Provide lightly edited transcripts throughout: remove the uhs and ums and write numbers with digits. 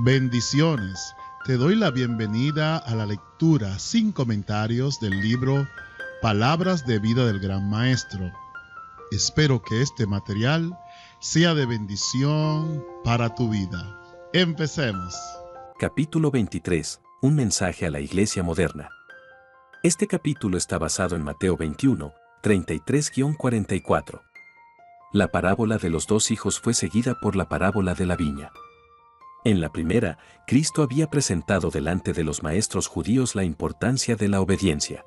Bendiciones. Te doy la bienvenida a la lectura sin comentarios del libro Palabras de Vida del Gran Maestro. Espero que este material sea de bendición para tu vida. Empecemos. Capítulo 23. Un mensaje a la Iglesia moderna. Este capítulo está basado en Mateo 21, 33-44. La parábola de los dos hijos fue seguida por la parábola de la viña. En la primera, Cristo había presentado delante de los maestros judíos la importancia de la obediencia.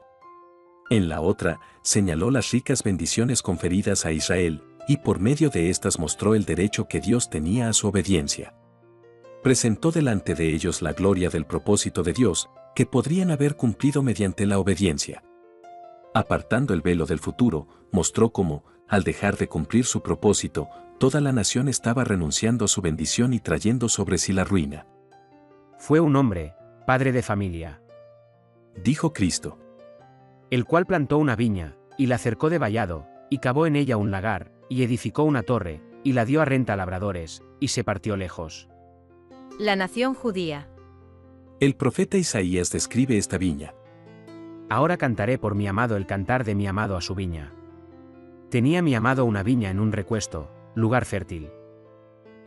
En la otra, señaló las ricas bendiciones conferidas a Israel, y por medio de estas mostró el derecho que Dios tenía a su obediencia. Presentó delante de ellos la gloria del propósito de Dios, que podrían haber cumplido mediante la obediencia. Apartando el velo del futuro, mostró cómo, al dejar de cumplir su propósito, toda la nación estaba renunciando a su bendición y trayendo sobre sí la ruina. Fue un hombre, padre de familia, Dijo Cristo. el cual plantó una viña, y la cercó de vallado, y cavó en ella un lagar, y edificó una torre, y la dio a renta a labradores, y se partió lejos. La nación judía. El profeta Isaías describe esta viña. Ahora cantaré por mi amado el cantar de mi amado a su viña. Tenía mi amado una viña en un recuesto, lugar fértil.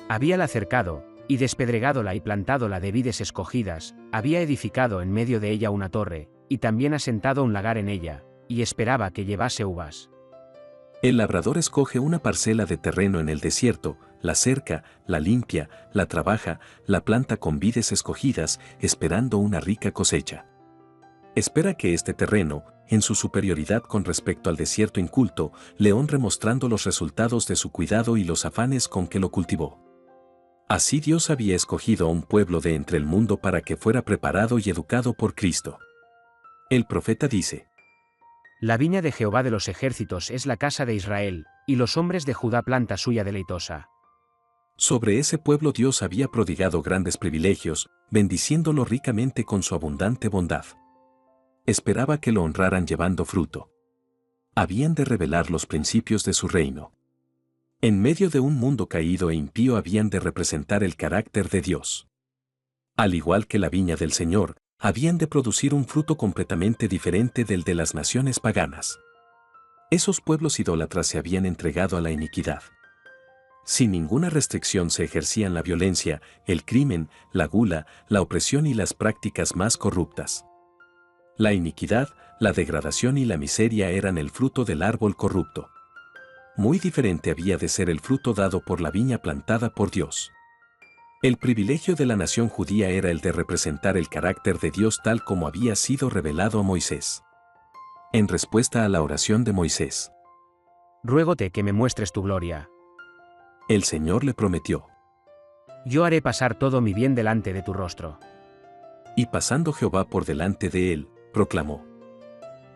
Habíala cercado, y despedregádola y plantádola de vides escogidas, había edificado en medio de ella una torre, y también asentado un lagar en ella, y esperaba que llevase uvas. El labrador escoge una parcela de terreno en el desierto, la cerca, la limpia, la trabaja, la planta con vides escogidas, esperando una rica cosecha. Espera que este terreno, en su superioridad con respecto al desierto inculto, le honre mostrando los resultados de su cuidado y los afanes con que lo cultivó. Así Dios había escogido a un pueblo de entre el mundo para que fuera preparado y educado por Cristo. El profeta dice: La viña de Jehová de los ejércitos es la casa de Israel, y los hombres de Judá planta suya deleitosa. Sobre ese pueblo Dios había prodigado grandes privilegios, bendiciéndolo ricamente con su abundante bondad. Esperaba que lo honraran llevando fruto. Habían de revelar los principios de su reino. En medio de un mundo caído e impío habían de representar el carácter de Dios. Al igual que la viña del Señor, habían de producir un fruto completamente diferente del de las naciones paganas. Esos pueblos idólatras se habían entregado a la iniquidad. Sin ninguna restricción se ejercían la violencia, el crimen, la gula, la opresión y las prácticas más corruptas. La iniquidad, la degradación y la miseria eran el fruto del árbol corrupto. Muy diferente había de ser el fruto dado por la viña plantada por Dios. El privilegio de la nación judía era el de representar el carácter de Dios tal como había sido revelado a Moisés. En respuesta a la oración de Moisés, Ruégote que me muestres tu gloria. el Señor le prometió. Yo haré pasar todo mi bien delante de tu rostro. Y pasando Jehová por delante de él, proclamó: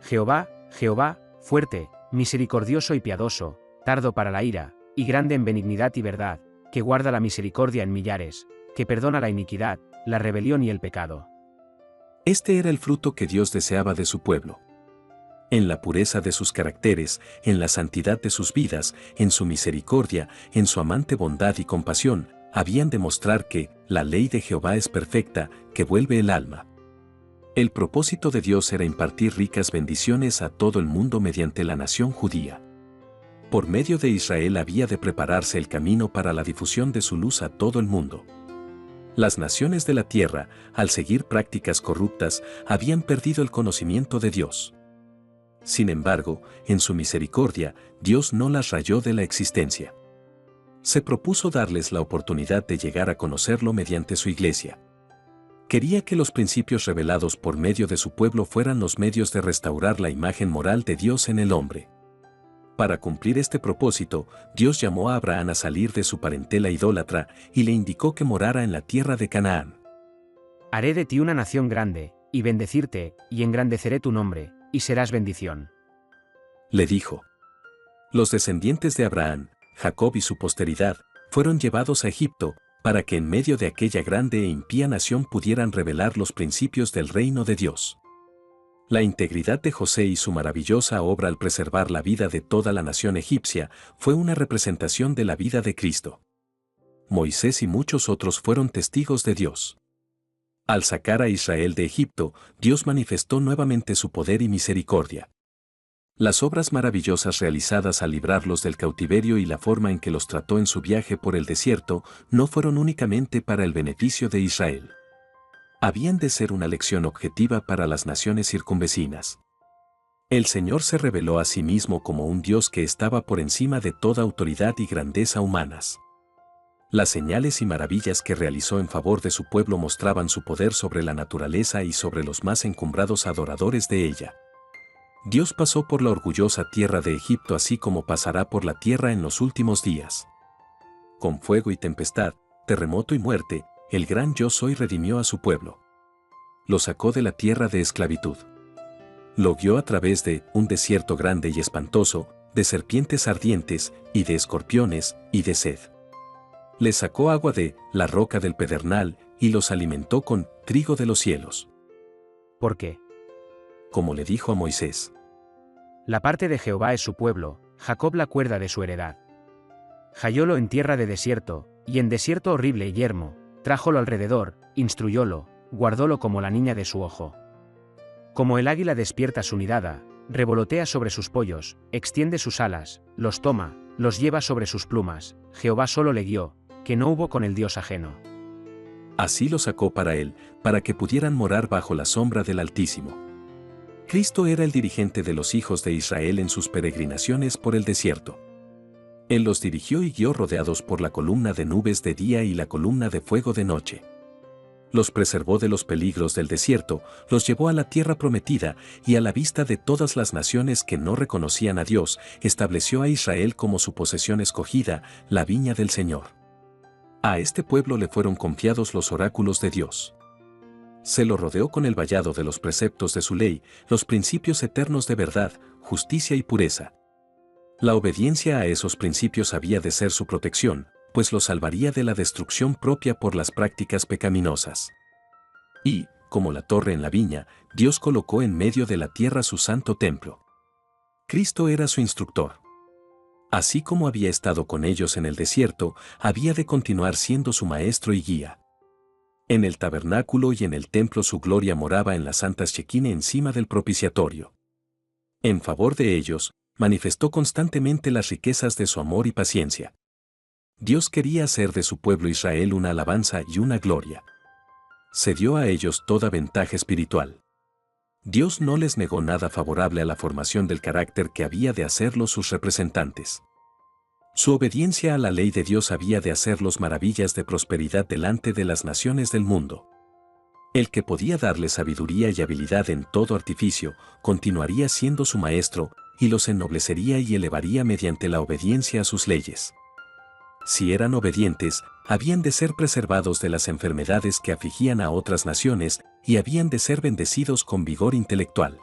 Jehová, Jehová, fuerte, misericordioso y piadoso, tardo para la ira, y grande en benignidad y verdad, que guarda la misericordia en millares, que perdona la iniquidad, la rebelión y el pecado. Este era el fruto que Dios deseaba de su pueblo. En la pureza de sus caracteres, en la santidad de sus vidas, en su misericordia, en su amante bondad y compasión, habían de mostrar que la ley de Jehová es perfecta, que vuelve el alma. El propósito de Dios era impartir ricas bendiciones a todo el mundo mediante la nación judía. Por medio de Israel había de prepararse el camino para la difusión de su luz a todo el mundo. Las naciones de la tierra, al seguir prácticas corruptas, habían perdido el conocimiento de Dios. Sin embargo, en su misericordia, Dios no las rayó de la existencia. Se propuso darles la oportunidad de llegar a conocerlo mediante su iglesia. Quería que los principios revelados por medio de su pueblo fueran los medios de restaurar la imagen moral de Dios en el hombre. Para cumplir este propósito, Dios llamó a Abraham a salir de su parentela idólatra y le indicó que morara en la tierra de Canaán. Haré de ti una nación grande, y bendecirte, y engrandeceré tu nombre, y serás bendición. Le dijo. Los descendientes de Abraham, Jacob y su posteridad, fueron llevados a Egipto, para que en medio de aquella grande e impía nación pudieran revelar los principios del reino de Dios. La integridad de José y su maravillosa obra al preservar la vida de toda la nación egipcia fue una representación de la vida de Cristo. Moisés y muchos otros fueron testigos de Dios. Al sacar a Israel de Egipto, Dios manifestó nuevamente su poder y misericordia. Las obras maravillosas realizadas al librarlos del cautiverio y la forma en que los trató en su viaje por el desierto no fueron únicamente para el beneficio de Israel. Habían de ser una lección objetiva para las naciones circunvecinas. El Señor se reveló a sí mismo como un Dios que estaba por encima de toda autoridad y grandeza humanas. Las señales y maravillas que realizó en favor de su pueblo mostraban su poder sobre la naturaleza y sobre los más encumbrados adoradores de ella. Dios pasó por la orgullosa tierra de Egipto así como pasará por la tierra en los últimos días. Con fuego y tempestad, terremoto y muerte, el gran Yo Soy redimió a su pueblo. Lo sacó de la tierra de esclavitud. Lo guió a través de un desierto grande y espantoso, de serpientes ardientes, y de escorpiones, y de sed. Les sacó agua de la roca del pedernal, y los alimentó con trigo de los cielos. ¿Por qué? Como le dijo a Moisés. La parte de Jehová es su pueblo, Jacob la cuerda de su heredad. Hallólo en tierra de desierto, y en desierto horrible y yermo, trájolo alrededor, instruyólo, guardólo como la niña de su ojo. Como el águila despierta su nidada, revolotea sobre sus pollos, extiende sus alas, los toma, los lleva sobre sus plumas, Jehová solo le guió, que no hubo con el Dios ajeno. Así lo sacó para él, para que pudieran morar bajo la sombra del Altísimo. Cristo era el dirigente de los hijos de Israel en sus peregrinaciones por el desierto. Él los dirigió y guió rodeados por la columna de nubes de día y la columna de fuego de noche. Los preservó de los peligros del desierto, los llevó a la tierra prometida y a la vista de todas las naciones que no reconocían a Dios, estableció a Israel como su posesión escogida, la viña del Señor. A este pueblo le fueron confiados los oráculos de Dios. Se lo rodeó con el vallado de los preceptos de su ley, los principios eternos de verdad, justicia y pureza. La obediencia a esos principios había de ser su protección, pues lo salvaría de la destrucción propia por las prácticas pecaminosas. Y, como la torre en la viña, Dios colocó en medio de la tierra su santo templo. Cristo era su instructor. Así como había estado con ellos en el desierto, había de continuar siendo su maestro y guía. En el tabernáculo y en el templo su gloria moraba en la santa Shequina encima del propiciatorio. En favor de ellos, manifestó constantemente las riquezas de su amor y paciencia. Dios quería hacer de su pueblo Israel una alabanza y una gloria. Se dio a ellos toda ventaja espiritual. Dios no les negó nada favorable a la formación del carácter que había de hacerlos sus representantes. Su obediencia a la ley de Dios había de hacerlos maravillas de prosperidad delante de las naciones del mundo. El que podía darles sabiduría y habilidad en todo artificio, continuaría siendo su maestro, y los ennoblecería y elevaría mediante la obediencia a sus leyes. Si eran obedientes, habían de ser preservados de las enfermedades que afligían a otras naciones, y habían de ser bendecidos con vigor intelectual.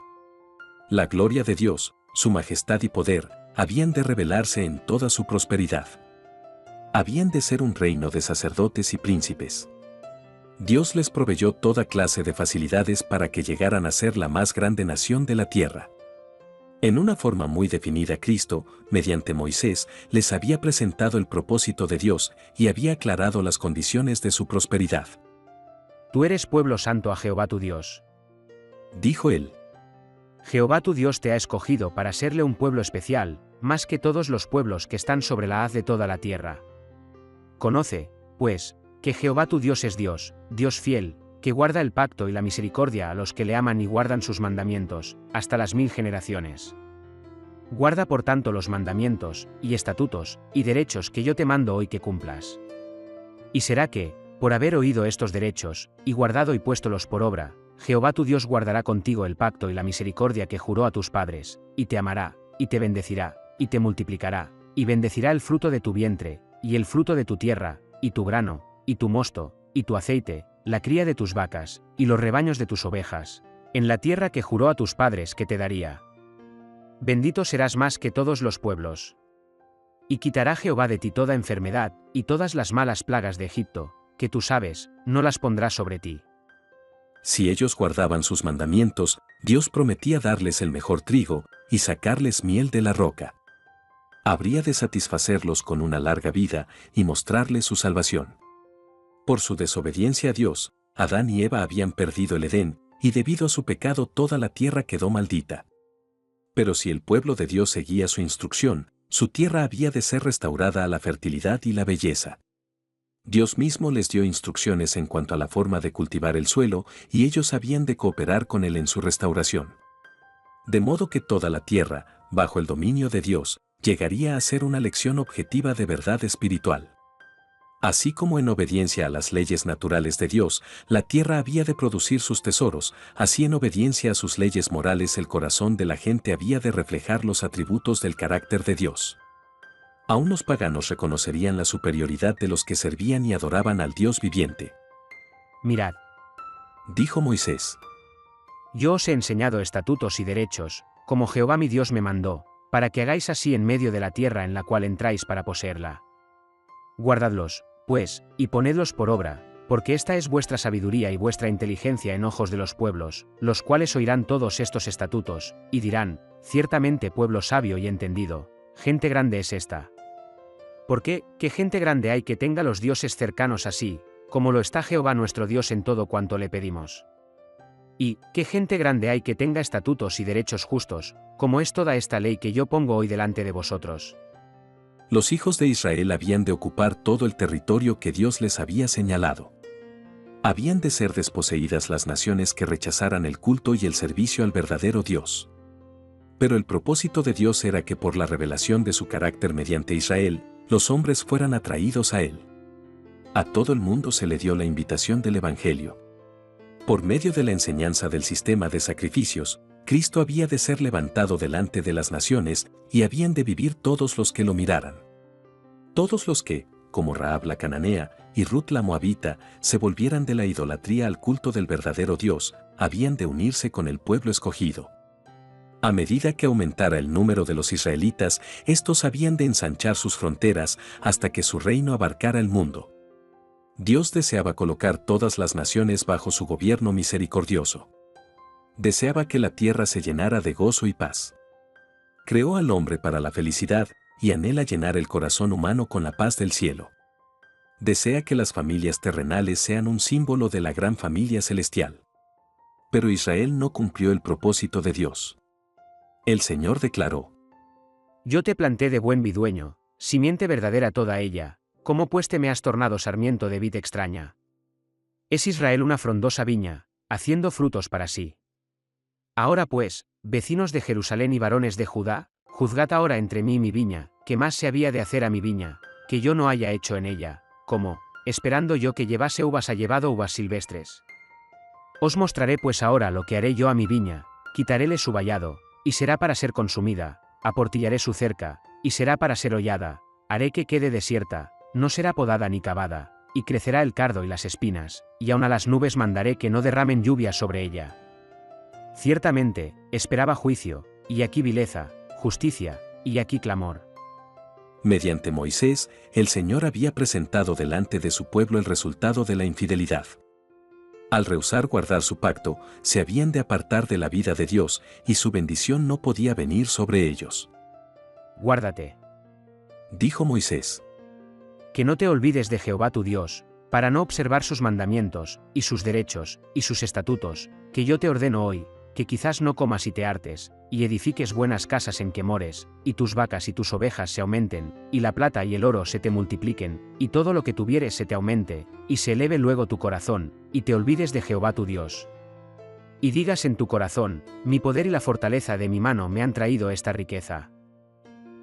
La gloria de Dios, su majestad y poder, habían de revelarse en toda su prosperidad. Habían de ser un reino de sacerdotes y príncipes. Dios les proveyó toda clase de facilidades para que llegaran a ser la más grande nación de la tierra. En una forma muy definida, Cristo, mediante Moisés, les había presentado el propósito de Dios y había aclarado las condiciones de su prosperidad. Tú eres pueblo santo a Jehová tu Dios. Dijo él. Jehová tu Dios te ha escogido para serle un pueblo especial, más que todos los pueblos que están sobre la haz de toda la tierra. Conoce, pues, que Jehová tu Dios es Dios, Dios fiel, que guarda el pacto y la misericordia a los que le aman y guardan sus mandamientos, hasta las 1000 generaciones. Guarda por tanto los mandamientos, y estatutos, y derechos que yo te mando hoy que cumplas. Y será que, por haber oído estos derechos, y guardado y puéstolos por obra, Jehová tu Dios guardará contigo el pacto y la misericordia que juró a tus padres, y te amará, y te bendecirá, y te multiplicará, y bendecirá el fruto de tu vientre, y el fruto de tu tierra, y tu grano, y tu mosto, y tu aceite, la cría de tus vacas, y los rebaños de tus ovejas, en la tierra que juró a tus padres que te daría. Bendito serás más que todos los pueblos. Y quitará Jehová de ti toda enfermedad, y todas las malas plagas de Egipto, que tú sabes, no las pondrá sobre ti. Si ellos guardaban sus mandamientos, Dios prometía darles el mejor trigo, y sacarles miel de la roca. Habría de satisfacerlos con una larga vida y mostrarles su salvación. Por su desobediencia a Dios, Adán y Eva habían perdido el Edén, y debido a su pecado toda la tierra quedó maldita. Pero si el pueblo de Dios seguía su instrucción, su tierra había de ser restaurada a la fertilidad y la belleza. Dios mismo les dio instrucciones en cuanto a la forma de cultivar el suelo, y ellos habían de cooperar con él en su restauración. De modo que toda la tierra, bajo el dominio de Dios, llegaría a ser una lección objetiva de verdad espiritual. Así como en obediencia a las leyes naturales de Dios, la tierra había de producir sus tesoros, así en obediencia a sus leyes morales el corazón de la gente había de reflejar los atributos del carácter de Dios. Aún los paganos reconocerían la superioridad de los que servían y adoraban al Dios viviente. Mirad, Dijo Moisés: yo os he enseñado estatutos y derechos, como Jehová mi Dios me mandó, para que hagáis así en medio de la tierra en la cual entráis para poseerla. Guardadlos, pues, y ponedlos por obra, porque esta es vuestra sabiduría y vuestra inteligencia en ojos de los pueblos, los cuales oirán todos estos estatutos, y dirán: ciertamente pueblo sabio y entendido, gente grande es esta. ¿Por qué? ¿Qué gente grande hay que tenga los dioses cercanos así, como lo está Jehová nuestro Dios en todo cuanto le pedimos? Y, ¿qué gente grande hay que tenga estatutos y derechos justos, como es toda esta ley que yo pongo hoy delante de vosotros? Los hijos de Israel habían de ocupar todo el territorio que Dios les había señalado. Habían de ser desposeídas las naciones que rechazaran el culto y el servicio al verdadero Dios. Pero el propósito de Dios era que por la revelación de su carácter mediante Israel, los hombres fueran atraídos a él. A todo el mundo se le dio la invitación del Evangelio. Por medio de la enseñanza del sistema de sacrificios, Cristo había de ser levantado delante de las naciones y habían de vivir todos los que lo miraran. Todos los que, como Rahab la cananea y Ruth la moabita, se volvieran de la idolatría al culto del verdadero Dios, habían de unirse con el pueblo escogido. A medida que aumentara el número de los israelitas, estos habían de ensanchar sus fronteras hasta que su reino abarcara el mundo. Dios deseaba colocar todas las naciones bajo su gobierno misericordioso. Deseaba que la tierra se llenara de gozo y paz. Creó al hombre para la felicidad y anhela llenar el corazón humano con la paz del cielo. Desea que las familias terrenales sean un símbolo de la gran familia celestial. Pero Israel no cumplió el propósito de Dios. El Señor declaró: Yo te planté de buen vidueño, simiente verdadera toda ella, ¿cómo pues te me has tornado sarmiento de vid extraña? Es Israel una frondosa viña, haciendo frutos para sí. Ahora pues, vecinos de Jerusalén y varones de Judá, juzgad ahora entre mí y mi viña, ¿qué más se había de hacer a mi viña, que yo no haya hecho en ella, como, esperando yo que llevase uvas, ha llevado uvas silvestres? Os mostraré pues ahora lo que haré yo a mi viña: quitaréle su vallado, y será para ser consumida, aportillaré su cerca, y será para ser hollada, haré que quede desierta, no será podada ni cavada, y crecerá el cardo y las espinas, y aun a las nubes mandaré que no derramen lluvia sobre ella. Ciertamente, esperaba juicio, y aquí vileza, justicia, y aquí clamor. Mediante Moisés, el Señor había presentado delante de su pueblo el resultado de la infidelidad. Al rehusar guardar su pacto, se habían de apartar de la vida de Dios, y su bendición no podía venir sobre ellos. Guárdate, Dijo Moisés, que no te olvides de Jehová tu Dios, para no observar sus mandamientos, y sus derechos, y sus estatutos, que yo te ordeno hoy, que quizás no comas y te hartes, y edifiques buenas casas en que mores, y tus vacas y tus ovejas se aumenten, y la plata y el oro se te multipliquen, y todo lo que tuvieres se te aumente, y se eleve luego tu corazón, y te olvides de Jehová tu Dios. Y digas en tu corazón: mi poder y la fortaleza de mi mano me han traído esta riqueza.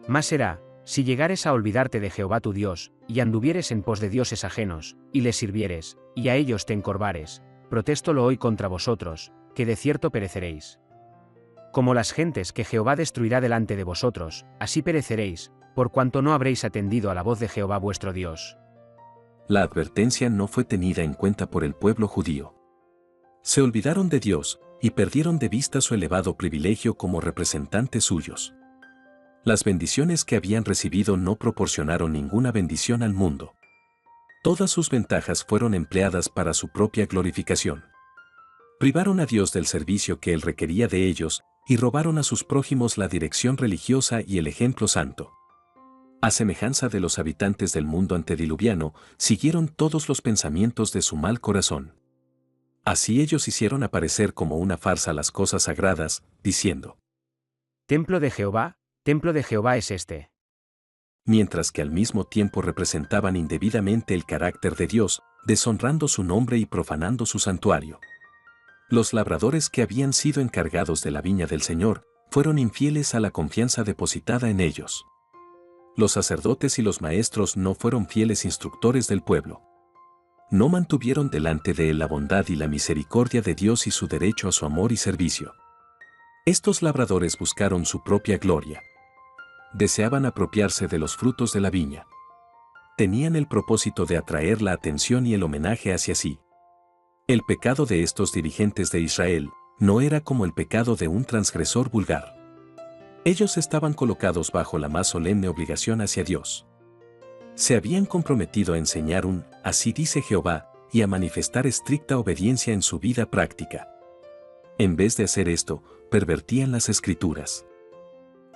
Más será, si llegares a olvidarte de Jehová tu Dios, y anduvieres en pos de dioses ajenos, y les sirvieres, y a ellos te encorvares, protéstolo hoy contra vosotros, que de cierto pereceréis. Como las gentes que Jehová destruirá delante de vosotros, así pereceréis, por cuanto no habréis atendido a la voz de Jehová vuestro Dios. La advertencia no fue tenida en cuenta por el pueblo judío. Se olvidaron de Dios, y perdieron de vista su elevado privilegio como representantes suyos. Las bendiciones que habían recibido no proporcionaron ninguna bendición al mundo. Todas sus ventajas fueron empleadas para su propia glorificación. Privaron a Dios del servicio que Él requería de ellos, y robaron a sus prójimos la dirección religiosa y el ejemplo santo. A semejanza de los habitantes del mundo antediluviano, siguieron todos los pensamientos de su mal corazón. Así ellos hicieron aparecer como una farsa las cosas sagradas, diciendo: Templo de Jehová es este. Mientras que al mismo tiempo representaban indebidamente el carácter de Dios, deshonrando su nombre y profanando su santuario. Los labradores que habían sido encargados de la viña del Señor, fueron infieles a la confianza depositada en ellos. Los sacerdotes y los maestros no fueron fieles instructores del pueblo. No mantuvieron delante de él la bondad y la misericordia de Dios y su derecho a su amor y servicio. Estos labradores buscaron su propia gloria. Deseaban apropiarse de los frutos de la viña. Tenían el propósito de atraer la atención y el homenaje hacia sí. El pecado de estos dirigentes de Israel no era como el pecado de un transgresor vulgar. Ellos estaban colocados bajo la más solemne obligación hacia Dios. Se habían comprometido a enseñar un «Así dice Jehová» y a manifestar estricta obediencia en su vida práctica. En vez de hacer esto, pervertían las Escrituras.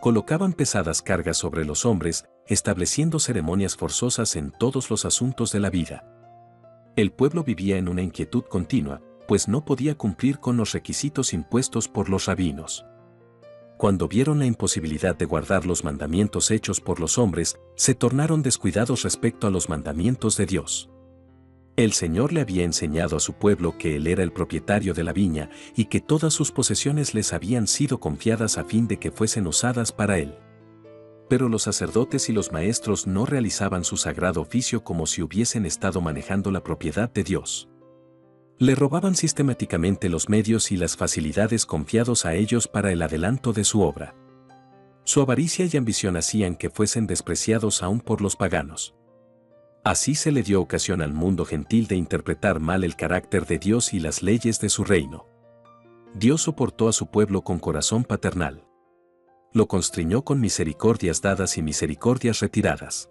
Colocaban pesadas cargas sobre los hombres, estableciendo ceremonias forzosas en todos los asuntos de la vida. El pueblo vivía en una inquietud continua, pues no podía cumplir con los requisitos impuestos por los rabinos. Cuando vieron la imposibilidad de guardar los mandamientos hechos por los hombres, se tornaron descuidados respecto a los mandamientos de Dios. El Señor le había enseñado a su pueblo que Él era el propietario de la viña y que todas sus posesiones les habían sido confiadas a fin de que fuesen usadas para Él. Pero los sacerdotes y los maestros no realizaban su sagrado oficio como si hubiesen estado manejando la propiedad de Dios. Le robaban sistemáticamente los medios y las facilidades confiados a ellos para el adelanto de su obra. Su avaricia y ambición hacían que fuesen despreciados aún por los paganos. Así se le dio ocasión al mundo gentil de interpretar mal el carácter de Dios y las leyes de su reino. Dios soportó a su pueblo con corazón paternal. Lo constriñó con misericordias dadas y misericordias retiradas.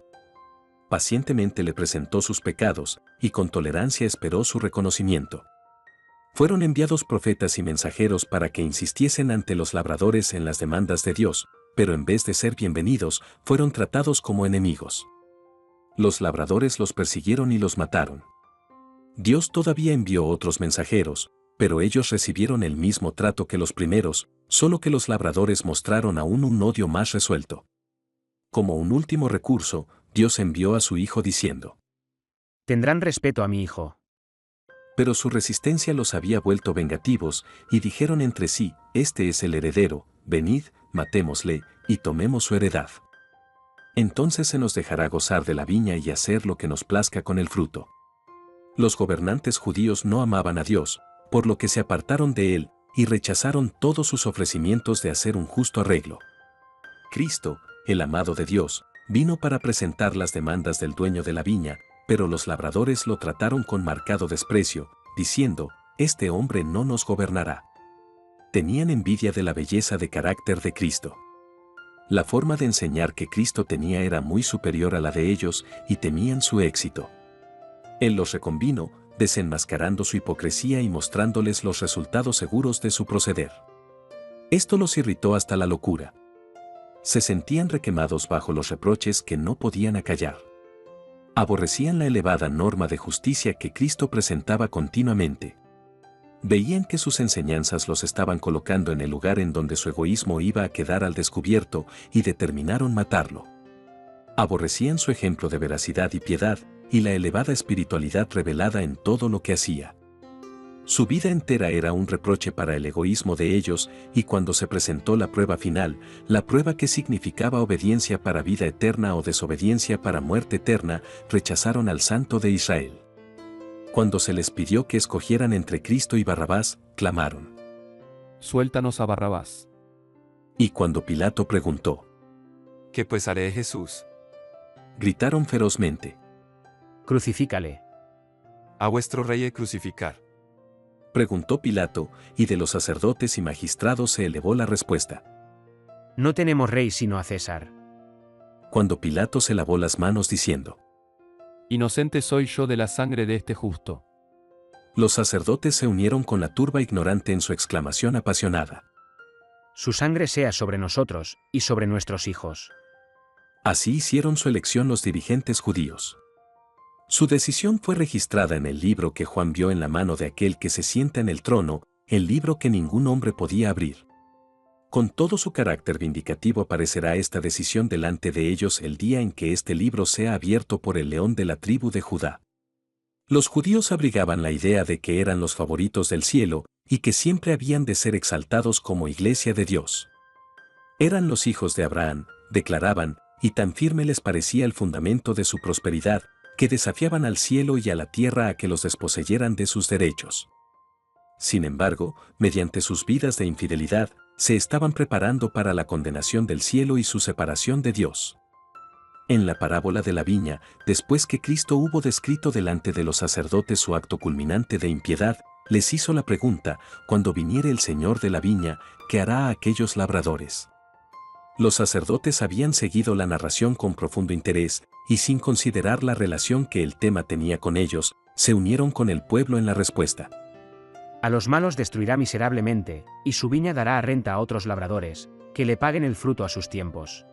Pacientemente le presentó sus pecados, y con tolerancia esperó su reconocimiento. Fueron enviados profetas y mensajeros para que insistiesen ante los labradores en las demandas de Dios, pero en vez de ser bienvenidos, fueron tratados como enemigos. Los labradores los persiguieron y los mataron. Dios todavía envió otros mensajeros, pero ellos recibieron el mismo trato que los primeros, solo que los labradores mostraron aún un odio más resuelto. Como un último recurso, Dios envió a su hijo diciendo: Tendrán respeto a mi hijo. Pero su resistencia los había vuelto vengativos, y dijeron entre sí: Este es el heredero, venid, matémosle, y tomemos su heredad. Entonces se nos dejará gozar de la viña y hacer lo que nos plazca con el fruto. Los gobernantes judíos no amaban a Dios, por lo que se apartaron de él, y rechazaron todos sus ofrecimientos de hacer un justo arreglo. Cristo, el amado de Dios, vino para presentar las demandas del dueño de la viña, pero los labradores lo trataron con marcado desprecio, diciendo: Este hombre no nos gobernará. Tenían envidia de la belleza de carácter de Cristo. La forma de enseñar que Cristo tenía era muy superior a la de ellos, y temían su éxito. Él los reconvino, desenmascarando su hipocresía y mostrándoles los resultados seguros de su proceder. Esto los irritó hasta la locura. Se sentían requemados bajo los reproches que no podían acallar. Aborrecían la elevada norma de justicia que Cristo presentaba continuamente. Veían que sus enseñanzas los estaban colocando en el lugar en donde su egoísmo iba a quedar al descubierto, y determinaron matarlo. Aborrecían su ejemplo de veracidad y piedad, y la elevada espiritualidad revelada en todo lo que hacía. Su vida entera era un reproche para el egoísmo de ellos, y cuando se presentó la prueba final, la prueba que significaba obediencia para vida eterna o desobediencia para muerte eterna, rechazaron al Santo de Israel. Cuando se les pidió que escogieran entre Cristo y Barrabás, clamaron: Suéltanos a Barrabás. Y cuando Pilato preguntó: ¿Qué pues haré de Jesús? Gritaron ferozmente: Crucifícale. A vuestro rey he crucificar. Preguntó Pilato, y de los sacerdotes y magistrados se elevó la respuesta: No tenemos rey sino a César. Cuando Pilato se lavó las manos diciendo: Inocente soy yo de la sangre de este justo. Los sacerdotes se unieron con la turba ignorante en su exclamación apasionada: Su sangre sea sobre nosotros, y sobre nuestros hijos. Así hicieron su elección los dirigentes judíos. Su decisión fue registrada en el libro que Juan vio en la mano de aquel que se sienta en el trono, el libro que ningún hombre podía abrir. Con todo su carácter vindicativo aparecerá esta decisión delante de ellos el día en que este libro sea abierto por el león de la tribu de Judá. Los judíos abrigaban la idea de que eran los favoritos del cielo y que siempre habían de ser exaltados como iglesia de Dios. Eran los hijos de Abraham, declaraban, y tan firme les parecía el fundamento de su prosperidad, que desafiaban al cielo y a la tierra a que los desposeyeran de sus derechos. Sin embargo, mediante sus vidas de infidelidad, se estaban preparando para la condenación del cielo y su separación de Dios. En la parábola de la viña, después que Cristo hubo descrito delante de los sacerdotes su acto culminante de impiedad, les hizo la pregunta: cuando viniere el Señor de la viña, ¿qué hará a aquellos labradores? Los sacerdotes habían seguido la narración con profundo interés, y sin considerar la relación que el tema tenía con ellos, se unieron con el pueblo en la respuesta. A los malos destruirá miserablemente, y su viña dará a renta a otros labradores, que le paguen el fruto a sus tiempos.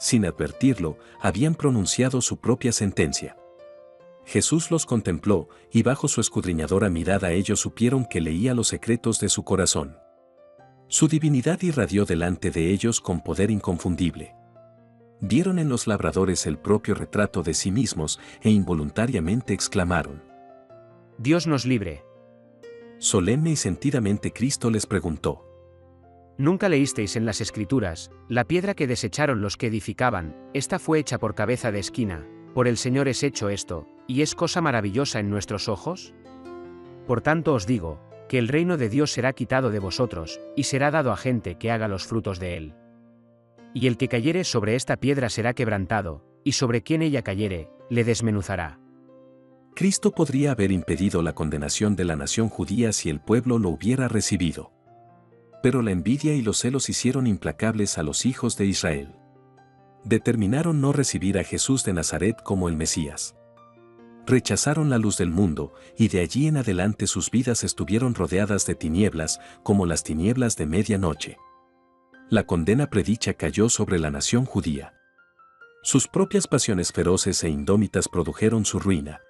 Sin advertirlo, habían pronunciado su propia sentencia. Jesús los contempló, y bajo su escudriñadora mirada ellos supieron que leía los secretos de su corazón. Su divinidad irradió delante de ellos con poder inconfundible. Vieron en los labradores el propio retrato de sí mismos e involuntariamente exclamaron: Dios nos libre. Solemne y sentidamente Cristo les preguntó: ¿Nunca leísteis en las Escrituras, la piedra que desecharon los que edificaban, esta fue hecha por cabeza de esquina, por el Señor es hecho esto, y es cosa maravillosa en nuestros ojos? Por tanto os digo, que el reino de Dios será quitado de vosotros, y será dado a gente que haga los frutos de él. Y el que cayere sobre esta piedra será quebrantado, y sobre quien ella cayere, le desmenuzará. Cristo podría haber impedido la condenación de la nación judía si el pueblo lo hubiera recibido. Pero la envidia y los celos hicieron implacables a los hijos de Israel. Determinaron no recibir a Jesús de Nazaret como el Mesías. Rechazaron la luz del mundo, y de allí en adelante sus vidas estuvieron rodeadas de tinieblas, como las tinieblas de medianoche. La condena predicha cayó sobre la nación judía. Sus propias pasiones feroces e indómitas produjeron su ruina.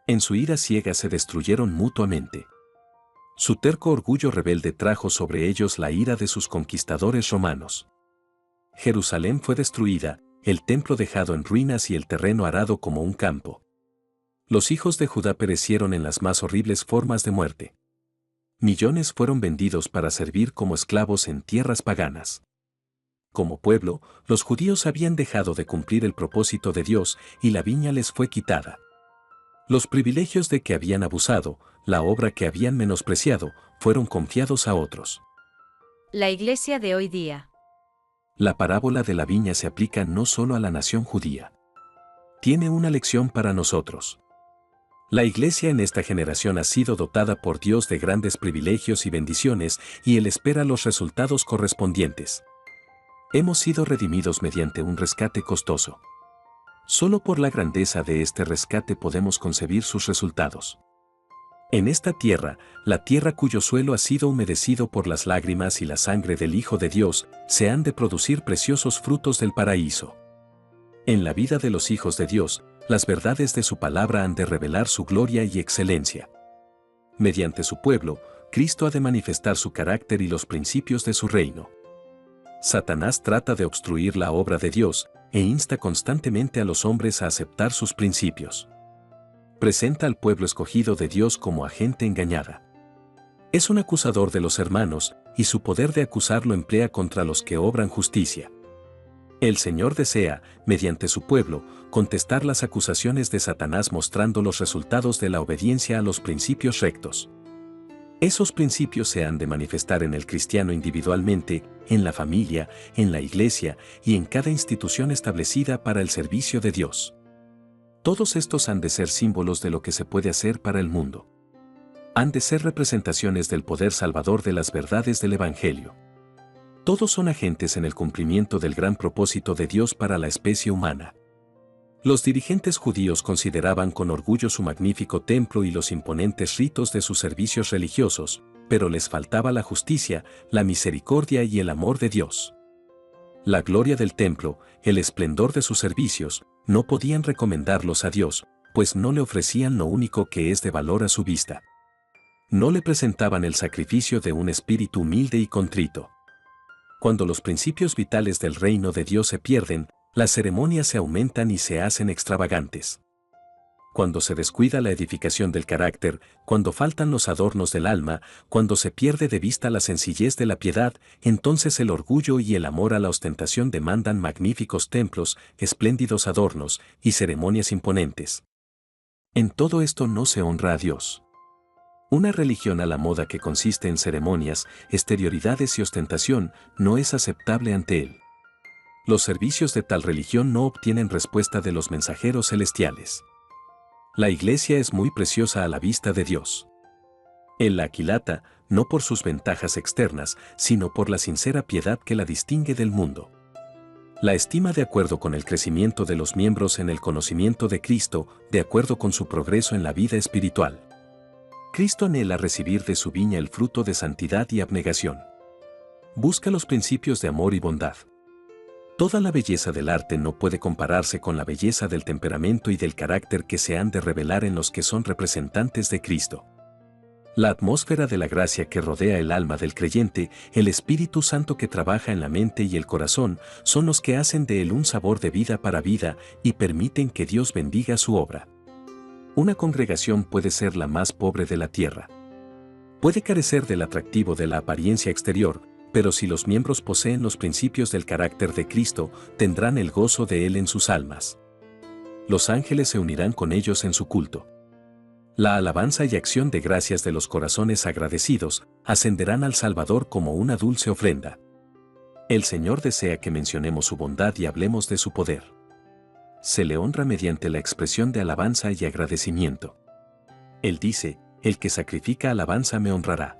En su ira ciega se destruyeron mutuamente. Su terco orgullo rebelde trajo sobre ellos la ira de sus conquistadores romanos. Jerusalén fue destruida, el templo dejado en ruinas y el terreno arado como un campo. Los hijos de Judá perecieron en las más horribles formas de muerte. Millones fueron vendidos para servir como esclavos en tierras paganas. Como pueblo, los judíos habían dejado de cumplir el propósito de Dios y la viña les fue quitada. Los privilegios de que habían abusado, la obra que habían menospreciado, fueron confiados a otros. La Iglesia de hoy día. La parábola de la viña se aplica no solo a la nación judía. Tiene una lección para nosotros. La Iglesia en esta generación ha sido dotada por Dios de grandes privilegios y bendiciones, y Él espera los resultados correspondientes. Hemos sido redimidos mediante un rescate costoso. Solo por la grandeza de este rescate podemos concebir sus resultados. En esta tierra, la tierra cuyo suelo ha sido humedecido por las lágrimas y la sangre del Hijo de Dios, se han de producir preciosos frutos del paraíso. En la vida de los hijos de Dios, las verdades de su palabra han de revelar su gloria y excelencia. Mediante su pueblo, Cristo ha de manifestar su carácter y los principios de su reino. Satanás trata de obstruir la obra de Dios, e insta constantemente a los hombres a aceptar sus principios. Presenta al pueblo escogido de Dios como agente engañada. Es un acusador de los hermanos, y su poder de acusar lo emplea contra los que obran justicia. El Señor desea, mediante su pueblo, contestar las acusaciones de Satanás mostrando los resultados de la obediencia a los principios rectos. Esos principios se han de manifestar en el cristiano individualmente, en la familia, en la iglesia y en cada institución establecida para el servicio de Dios. Todos estos han de ser símbolos de lo que se puede hacer para el mundo. Han de ser representaciones del poder salvador de las verdades del Evangelio. Todos son agentes en el cumplimiento del gran propósito de Dios para la especie humana. Los dirigentes judíos consideraban con orgullo su magnífico templo y los imponentes ritos de sus servicios religiosos, pero les faltaba la justicia, la misericordia y el amor de Dios. La gloria del templo, el esplendor de sus servicios, no podían recomendarlos a Dios, pues no le ofrecían lo único que es de valor a su vista. No le presentaban el sacrificio de un espíritu humilde y contrito. Cuando los principios vitales del reino de Dios se pierden, las ceremonias se aumentan y se hacen extravagantes. Cuando se descuida la edificación del carácter, cuando faltan los adornos del alma, cuando se pierde de vista la sencillez de la piedad, entonces el orgullo y el amor a la ostentación demandan magníficos templos, espléndidos adornos y ceremonias imponentes. En todo esto no se honra a Dios. Una religión a la moda que consiste en ceremonias, exterioridades y ostentación no es aceptable ante Él. Los servicios de tal religión no obtienen respuesta de los mensajeros celestiales. La iglesia es muy preciosa a la vista de Dios. Él la aquilata, no por sus ventajas externas, sino por la sincera piedad que la distingue del mundo. La estima de acuerdo con el crecimiento de los miembros en el conocimiento de Cristo, de acuerdo con su progreso en la vida espiritual. Cristo anhela recibir de su viña el fruto de santidad y abnegación. Busca los principios de amor y bondad. Toda la belleza del arte no puede compararse con la belleza del temperamento y del carácter que se han de revelar en los que son representantes de Cristo. La atmósfera de la gracia que rodea el alma del creyente, el Espíritu Santo que trabaja en la mente y el corazón, son los que hacen de él un sabor de vida para vida y permiten que Dios bendiga su obra. Una congregación puede ser la más pobre de la tierra. Puede carecer del atractivo de la apariencia exterior, pero si los miembros poseen los principios del carácter de Cristo, tendrán el gozo de Él en sus almas. Los ángeles se unirán con ellos en su culto. La alabanza y acción de gracias de los corazones agradecidos ascenderán al Salvador como una dulce ofrenda. El Señor desea que mencionemos su bondad y hablemos de su poder. Se le honra mediante la expresión de alabanza y agradecimiento. Él dice, el que sacrifica alabanza me honrará.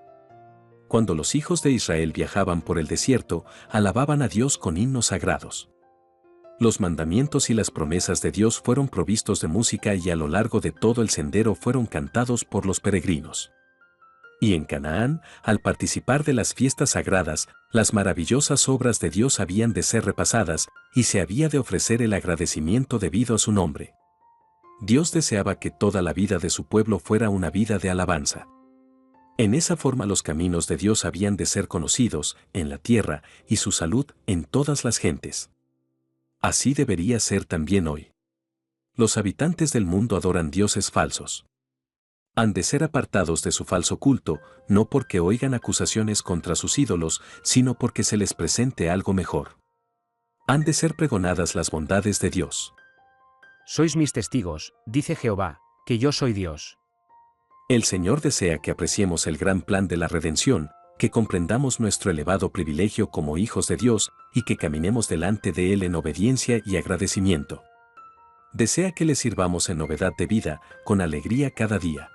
Cuando los hijos de Israel viajaban por el desierto, alababan a Dios con himnos sagrados. Los mandamientos y las promesas de Dios fueron provistos de música y a lo largo de todo el sendero fueron cantados por los peregrinos. Y en Canaán, al participar de las fiestas sagradas, las maravillosas obras de Dios habían de ser repasadas y se había de ofrecer el agradecimiento debido a su nombre. Dios deseaba que toda la vida de su pueblo fuera una vida de alabanza. En esa forma los caminos de Dios habían de ser conocidos en la tierra y su salud en todas las gentes. Así debería ser también hoy. Los habitantes del mundo adoran dioses falsos. Han de ser apartados de su falso culto, no porque oigan acusaciones contra sus ídolos, sino porque se les presente algo mejor. Han de ser pregonadas las bondades de Dios. Sois mis testigos, dice Jehová, que yo soy Dios. El Señor desea que apreciemos el gran plan de la redención, que comprendamos nuestro elevado privilegio como hijos de Dios y que caminemos delante de Él en obediencia y agradecimiento. Desea que le sirvamos en novedad de vida, con alegría cada día.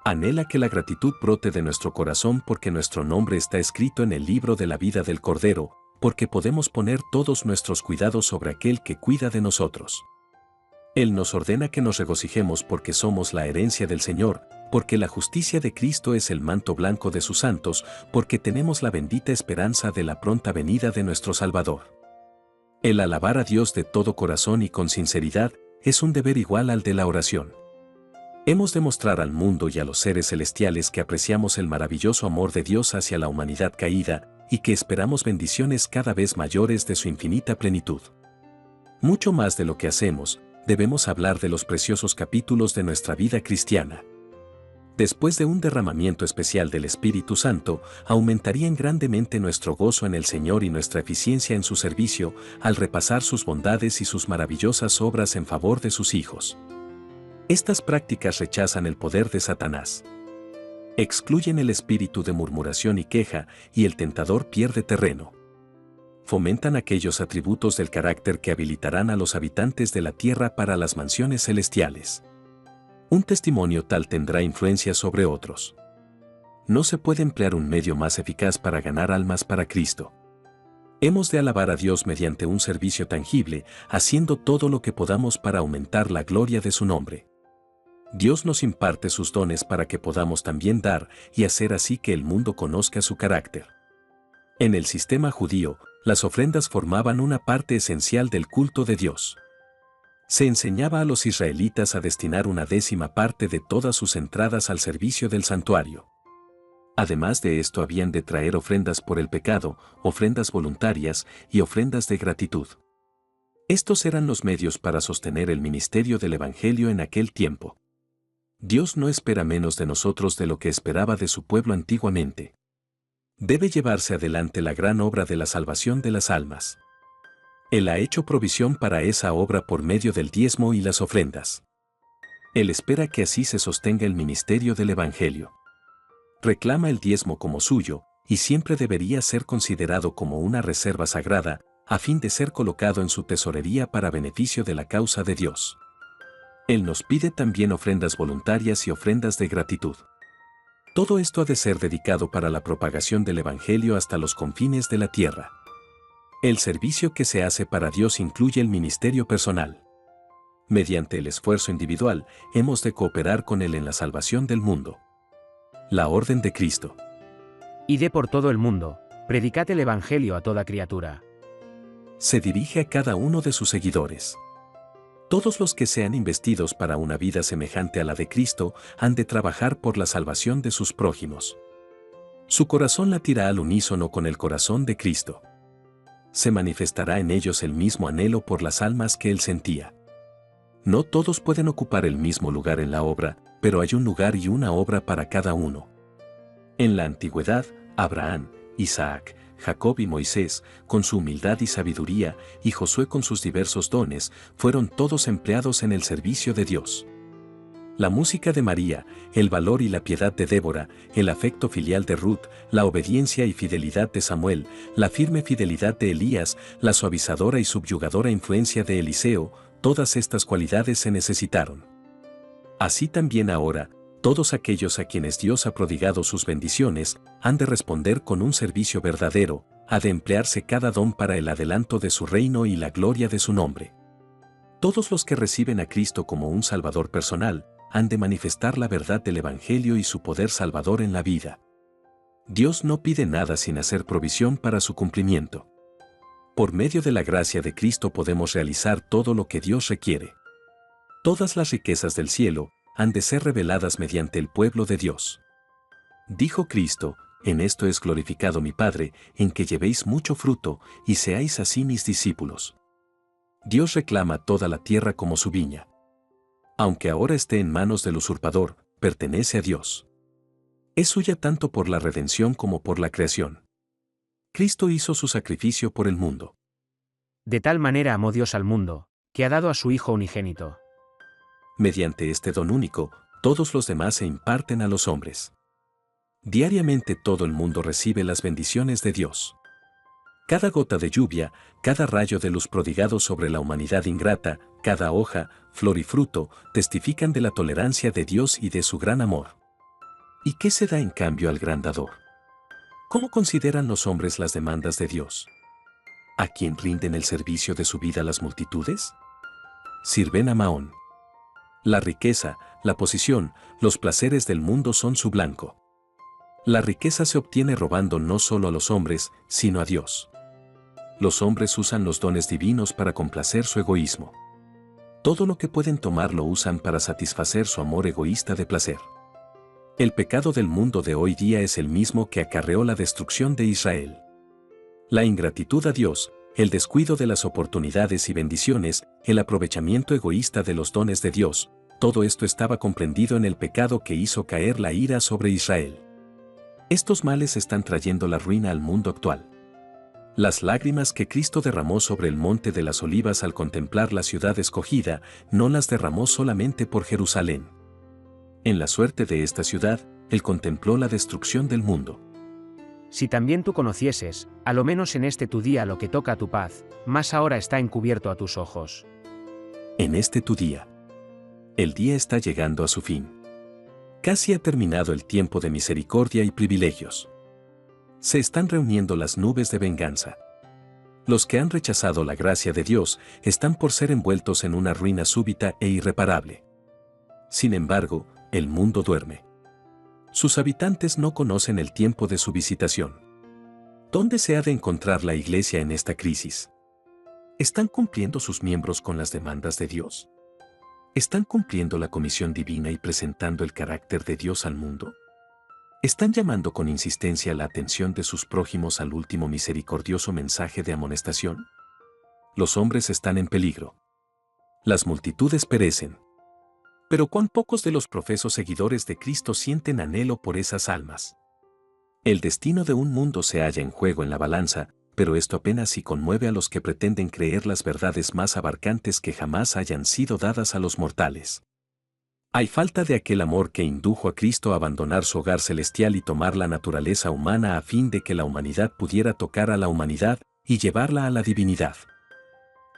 Anhela que la gratitud brote de nuestro corazón porque nuestro nombre está escrito en el libro de la vida del Cordero, porque podemos poner todos nuestros cuidados sobre aquel que cuida de nosotros. Él nos ordena que nos regocijemos porque somos la herencia del Señor, porque la justicia de Cristo es el manto blanco de sus santos, porque tenemos la bendita esperanza de la pronta venida de nuestro Salvador. El alabar a Dios de todo corazón y con sinceridad es un deber igual al de la oración. Hemos de mostrar al mundo y a los seres celestiales que apreciamos el maravilloso amor de Dios hacia la humanidad caída y que esperamos bendiciones cada vez mayores de su infinita plenitud. Mucho más de lo que hacemos, debemos hablar de los preciosos capítulos de nuestra vida cristiana. Después de un derramamiento especial del Espíritu Santo, aumentarían grandemente nuestro gozo en el Señor y nuestra eficiencia en su servicio al repasar sus bondades y sus maravillosas obras en favor de sus hijos. Estas prácticas rechazan el poder de Satanás. Excluyen el espíritu de murmuración y queja, y el tentador pierde terreno. Fomentan aquellos atributos del carácter que habilitarán a los habitantes de la tierra para las mansiones celestiales. Un testimonio tal tendrá influencia sobre otros. No se puede emplear un medio más eficaz para ganar almas para Cristo. Hemos de alabar a Dios mediante un servicio tangible, haciendo todo lo que podamos para aumentar la gloria de su nombre. Dios nos imparte sus dones para que podamos también dar y hacer así que el mundo conozca su carácter. En el sistema judío, las ofrendas formaban una parte esencial del culto de Dios. Se enseñaba a los israelitas a destinar una 10ª parte de todas sus entradas al servicio del santuario. Además de esto habían de traer ofrendas por el pecado, ofrendas voluntarias y ofrendas de gratitud. Estos eran los medios para sostener el ministerio del Evangelio en aquel tiempo. Dios no espera menos de nosotros de lo que esperaba de su pueblo antiguamente. Debe llevarse adelante la gran obra de la salvación de las almas. Él ha hecho provisión para esa obra por medio del diezmo y las ofrendas. Él espera que así se sostenga el ministerio del Evangelio. Reclama el diezmo como suyo, y siempre debería ser considerado como una reserva sagrada, a fin de ser colocado en su tesorería para beneficio de la causa de Dios. Él nos pide también ofrendas voluntarias y ofrendas de gratitud. Todo esto ha de ser dedicado para la propagación del Evangelio hasta los confines de la tierra. El servicio que se hace para Dios incluye el ministerio personal. Mediante el esfuerzo individual, hemos de cooperar con Él en la salvación del mundo. La orden de Cristo. Id por todo el mundo, predicad el Evangelio a toda criatura. Se dirige a cada uno de sus seguidores. Todos los que sean investidos para una vida semejante a la de Cristo han de trabajar por la salvación de sus prójimos. Su corazón latirá al unísono con el corazón de Cristo. Se manifestará en ellos el mismo anhelo por las almas que él sentía. No todos pueden ocupar el mismo lugar en la obra, pero hay un lugar y una obra para cada uno. En la antigüedad, Abraham, Isaac, Jacob y Moisés, con su humildad y sabiduría, y Josué con sus diversos dones, fueron todos empleados en el servicio de Dios. La música de María, el valor y la piedad de Débora, el afecto filial de Ruth, la obediencia y fidelidad de Samuel, la firme fidelidad de Elías, la suavizadora y subyugadora influencia de Eliseo, todas estas cualidades se necesitaron. Así también ahora, todos aquellos a quienes Dios ha prodigado sus bendiciones, han de responder con un servicio verdadero, ha de emplearse cada don para el adelanto de su reino y la gloria de su nombre. Todos los que reciben a Cristo como un Salvador personal, han de manifestar la verdad del Evangelio y su poder salvador en la vida. Dios no pide nada sin hacer provisión para su cumplimiento. Por medio de la gracia de Cristo podemos realizar todo lo que Dios requiere. Todas las riquezas del cielo han de ser reveladas mediante el pueblo de Dios. Dijo Cristo, en esto es glorificado mi Padre, en que llevéis mucho fruto y seáis así mis discípulos. Dios reclama toda la tierra como su viña. Aunque ahora esté en manos del usurpador, pertenece a Dios. Es suya tanto por la redención como por la creación. Cristo hizo su sacrificio por el mundo. De tal manera amó Dios al mundo, que ha dado a su Hijo unigénito. Mediante este don único, todos los demás se imparten a los hombres. Diariamente todo el mundo recibe las bendiciones de Dios. Cada gota de lluvia, cada rayo de luz prodigado sobre la humanidad ingrata, cada hoja, flor y fruto, testifican de la tolerancia de Dios y de su gran amor. ¿Y qué se da en cambio al gran dador? ¿Cómo consideran los hombres las demandas de Dios? ¿A quién rinden el servicio de su vida las multitudes? Sirven a Maón. La riqueza, la posición, los placeres del mundo son su blanco. La riqueza se obtiene robando no solo a los hombres, sino a Dios. Los hombres usan los dones divinos para complacer su egoísmo. Todo lo que pueden tomar lo usan para satisfacer su amor egoísta de placer. El pecado del mundo de hoy día es el mismo que acarreó la destrucción de Israel. La ingratitud a Dios, el descuido de las oportunidades y bendiciones, el aprovechamiento egoísta de los dones de Dios, todo esto estaba comprendido en el pecado que hizo caer la ira sobre Israel. Estos males están trayendo la ruina al mundo actual. Las lágrimas que Cristo derramó sobre el monte de las Olivas al contemplar la ciudad escogida, no las derramó solamente por Jerusalén. En la suerte de esta ciudad, él contempló la destrucción del mundo. Si también tú conocieses, a lo menos en este tu día lo que toca a tu paz, más ahora está encubierto a tus ojos. En este tu día. El día está llegando a su fin. Casi ha terminado el tiempo de misericordia y privilegios. Se están reuniendo las nubes de venganza. Los que han rechazado la gracia de Dios están por ser envueltos en una ruina súbita e irreparable. Sin embargo, el mundo duerme. Sus habitantes no conocen el tiempo de su visitación. ¿Dónde se ha de encontrar la Iglesia en esta crisis? ¿Están cumpliendo sus miembros con las demandas de Dios? ¿Están cumpliendo la comisión divina y presentando el carácter de Dios al mundo? ¿Están llamando con insistencia la atención de sus prójimos al último misericordioso mensaje de amonestación? Los hombres están en peligro. Las multitudes perecen. Pero cuán pocos de los profesos seguidores de Cristo sienten anhelo por esas almas. El destino de un mundo se halla en juego en la balanza, pero esto apenas si conmueve a los que pretenden creer las verdades más abarcantes que jamás hayan sido dadas a los mortales. Hay falta de aquel amor que indujo a Cristo a abandonar su hogar celestial y tomar la naturaleza humana a fin de que la humanidad pudiera tocar a la humanidad y llevarla a la divinidad.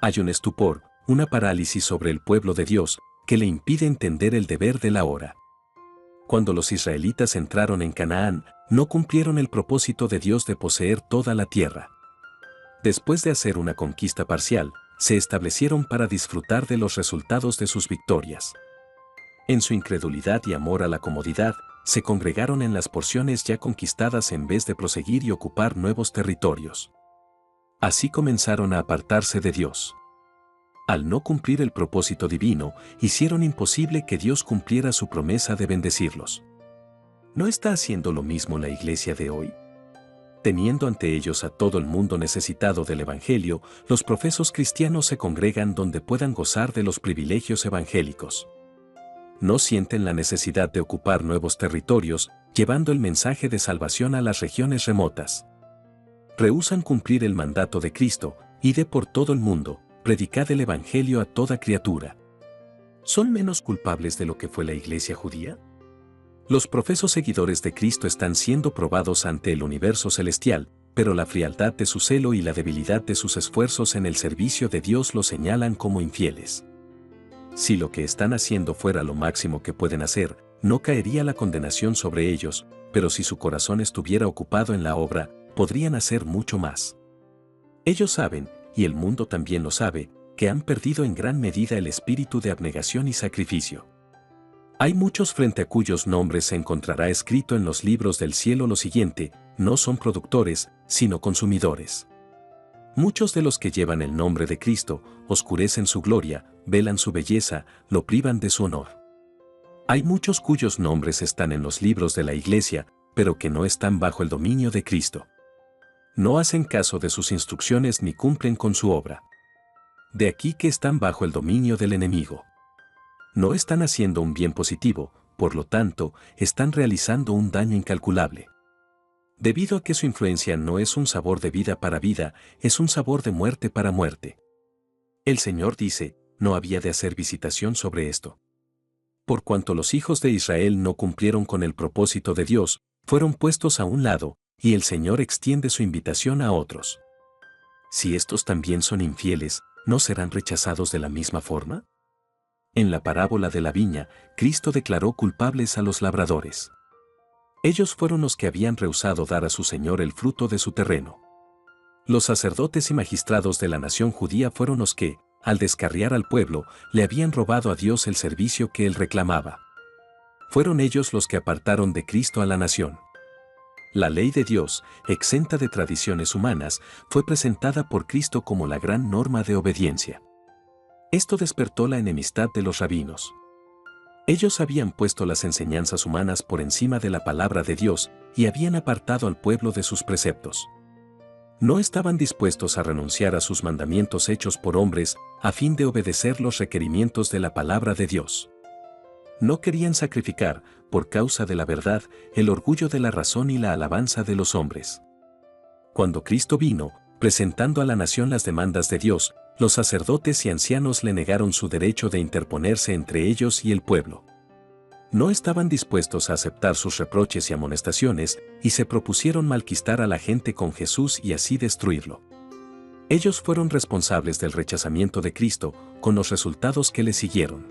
Hay un estupor, una parálisis sobre el pueblo de Dios, que le impide entender el deber de la hora. Cuando los israelitas entraron en Canaán, no cumplieron el propósito de Dios de poseer toda la tierra. Después de hacer una conquista parcial, se establecieron para disfrutar de los resultados de sus victorias. En su incredulidad y amor a la comodidad, se congregaron en las porciones ya conquistadas en vez de proseguir y ocupar nuevos territorios. Así comenzaron a apartarse de Dios. Al no cumplir el propósito divino, hicieron imposible que Dios cumpliera su promesa de bendecirlos. ¿No está haciendo lo mismo la Iglesia de hoy? Teniendo ante ellos a todo el mundo necesitado del Evangelio, los profesos cristianos se congregan donde puedan gozar de los privilegios evangélicos. No sienten la necesidad de ocupar nuevos territorios, llevando el mensaje de salvación a las regiones remotas. Rehúsan cumplir el mandato de Cristo, id por todo el mundo, predicad el Evangelio a toda criatura. ¿Son menos culpables de lo que fue la Iglesia judía? Los profesos seguidores de Cristo están siendo probados ante el universo celestial, pero la frialdad de su celo y la debilidad de sus esfuerzos en el servicio de Dios los señalan como infieles. Si lo que están haciendo fuera lo máximo que pueden hacer, no caería la condenación sobre ellos, pero si su corazón estuviera ocupado en la obra, podrían hacer mucho más. Ellos saben, y el mundo también lo sabe, que han perdido en gran medida el espíritu de abnegación y sacrificio. Hay muchos frente a cuyos nombres se encontrará escrito en los libros del cielo lo siguiente: no son productores, sino consumidores. Muchos de los que llevan el nombre de Cristo oscurecen su gloria, velan su belleza, lo privan de su honor. Hay muchos cuyos nombres están en los libros de la Iglesia, pero que no están bajo el dominio de Cristo. No hacen caso de sus instrucciones ni cumplen con su obra. De aquí que están bajo el dominio del enemigo. No están haciendo un bien positivo, por lo tanto, están realizando un daño incalculable. Debido a que su influencia no es un sabor de vida para vida, es un sabor de muerte para muerte. El Señor dice, no había de hacer visitación sobre esto. Por cuanto los hijos de Israel no cumplieron con el propósito de Dios, fueron puestos a un lado, y el Señor extiende su invitación a otros. Si estos también son infieles, ¿no serán rechazados de la misma forma? En la parábola de la viña, Cristo declaró culpables a los labradores. Ellos fueron los que habían rehusado dar a su Señor el fruto de su terreno. Los sacerdotes y magistrados de la nación judía fueron los que, al descarriar al pueblo, le habían robado a Dios el servicio que él reclamaba. Fueron ellos los que apartaron de Cristo a la nación. La ley de Dios, exenta de tradiciones humanas, fue presentada por Cristo como la gran norma de obediencia. Esto despertó la enemistad de los rabinos. Ellos habían puesto las enseñanzas humanas por encima de la palabra de Dios y habían apartado al pueblo de sus preceptos. No estaban dispuestos a renunciar a sus mandamientos hechos por hombres a fin de obedecer los requerimientos de la palabra de Dios. No querían sacrificar, por causa de la verdad, el orgullo de la razón y la alabanza de los hombres. Cuando Cristo vino, presentando a la nación las demandas de Dios, los sacerdotes y ancianos le negaron su derecho de interponerse entre ellos y el pueblo. No estaban dispuestos a aceptar sus reproches y amonestaciones, y se propusieron malquistar a la gente con Jesús y así destruirlo. Ellos fueron responsables del rechazamiento de Cristo, con los resultados que le siguieron.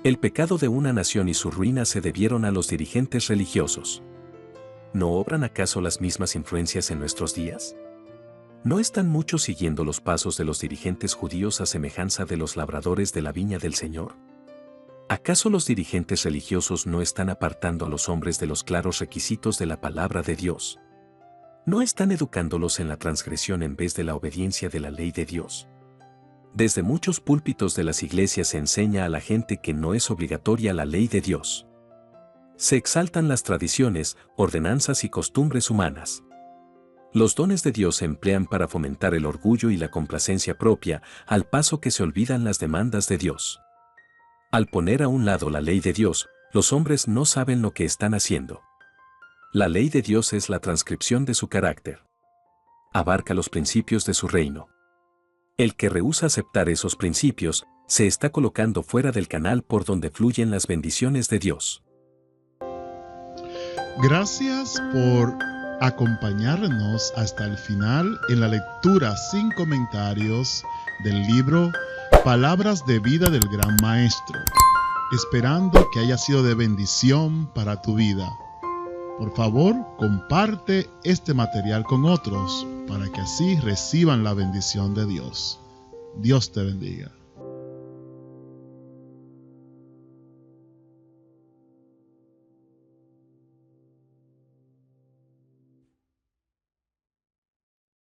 El pecado de una nación y su ruina se debieron a los dirigentes religiosos. ¿No obran acaso las mismas influencias en nuestros días? ¿No están muchos siguiendo los pasos de los dirigentes judíos a semejanza de los labradores de la viña del Señor? ¿Acaso los dirigentes religiosos no están apartando a los hombres de los claros requisitos de la palabra de Dios? No están educándolos en la transgresión en vez de la obediencia de la ley de Dios. Desde muchos púlpitos de las iglesias se enseña a la gente que no es obligatoria la ley de Dios. Se exaltan las tradiciones, ordenanzas y costumbres humanas. Los dones de Dios se emplean para fomentar el orgullo y la complacencia propia, al paso que se olvidan las demandas de Dios. Al poner a un lado la ley de Dios, los hombres no saben lo que están haciendo. La ley de Dios es la transcripción de su carácter. Abarca los principios de su reino. El que rehúsa aceptar esos principios, se está colocando fuera del canal por donde fluyen las bendiciones de Dios. Gracias por acompañarnos hasta el final en la lectura sin comentarios del libro Palabras de Vida del Gran Maestro, esperando que haya sido de bendición para tu vida. Por favor, comparte este material con otros para que así reciban la bendición de Dios. Dios te bendiga.